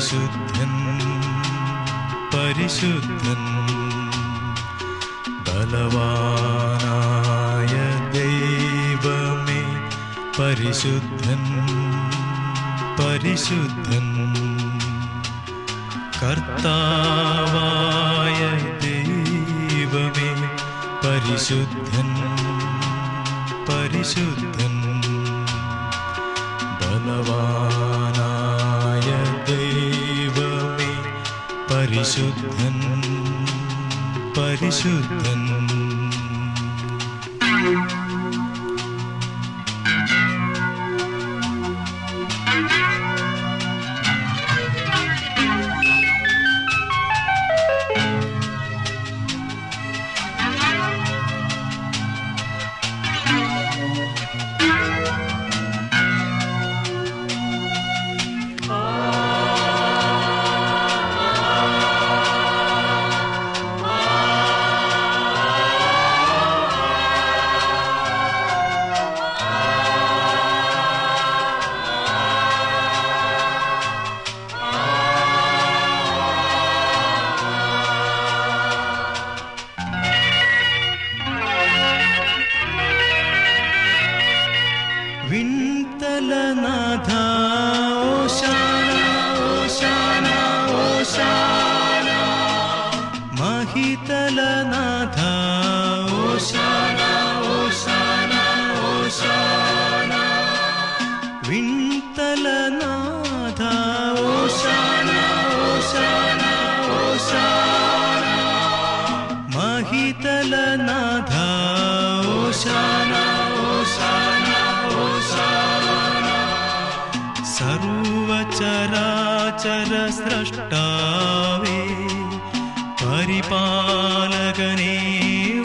പരിശുദ്ധൻ പരിശുദ്ധൻ ബലവാനായ ദൈവമേ പരിശുദ്ധൻ പരിശുദ്ധൻ കർത്താവായ ദൈവമേ പരിശുദ്ധൻ പരിശുദ്ധൻ ബലവാനായ ദൈവമേ പരിശുദ്ധൻ പരിശുദ്ധൻ വിൺതലനാഥ ഓശാന ഓശാന ഓശാന മഹിതലനാഥ ഓശാന ഓശാന ഓശാന വിൺതലനാഥ ഓശാന ഓശാന ഓശാന മഹിതലനാഥ ഓശാന ഓശാന സർവചരാചര സ്രഷ്ടാവേ പരിപാലകനേ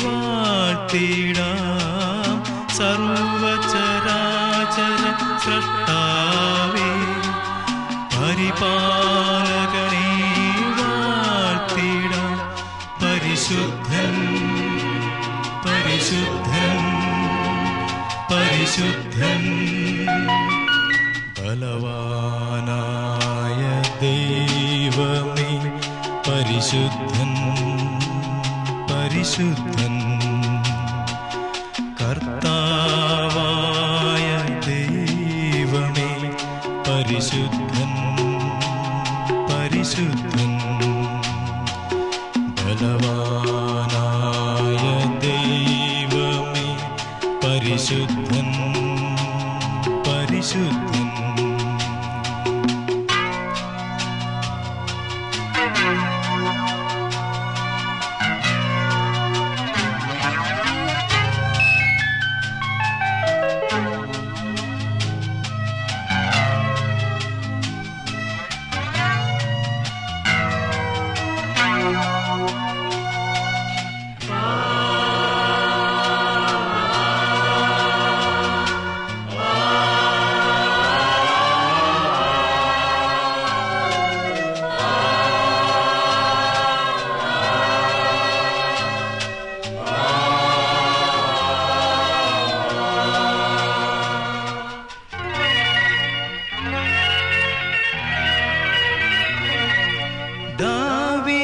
വാഴ്ത്തിടാം സർവചരാചര സ്രഷ്ടാവേ പരിപാലകനേ വാഴ്ത്തിടാം പരിശുദ്ധൻ പരിശുദ്ധൻ പരിശുദ്ധൻ ബലവാനായ ദൈവമേ പരിശുദ്ധൻ പരിശുദ്ധൻ കർത്താവായ ദൈവമേ പരിശുദ്ധൻ പരിശുദ്ധൻ ബലവാനായ ദൈവമേ പരിശുദ്ധൻ പരിശുദ്ധൻ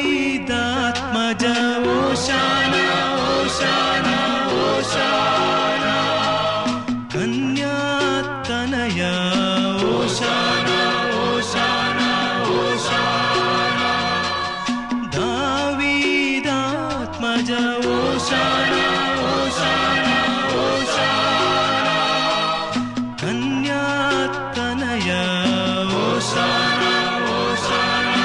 ദാവീദാത്മജ ഓശാന ഓശാന ഓശാന കന്യാതനയ ഓശാന ഓശാന ഓശാന ദാവീദാത്മജ ഓശാന ഓശാന ഓശാന കന്യാതനയ ഓശാന ഓശാന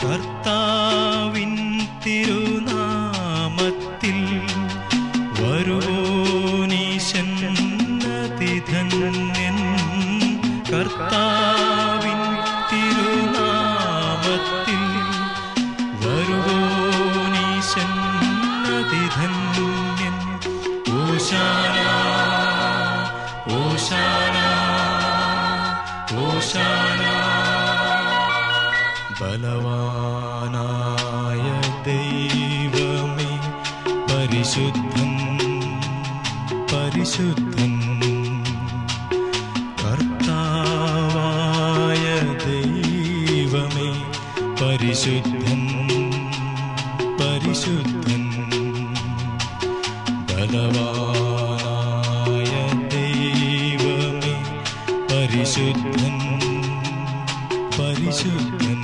കർത്താവിൻ തിരുനാമത്തിൽ വരുവോനീശന്നതിധന്യൻ കർത്താവിൻ തിരുനാമത്തിൽ വരുവോനീശന്നതിധന്യൻ ഓശാന ഓശാന ഓശാന ബലവാനായ ദൈവമേ പരിശുദ്ധൻ പരിശുദ്ധൻ കർത്താവായ പരിശുദ്ധൻ പരിശുദ്ധൻ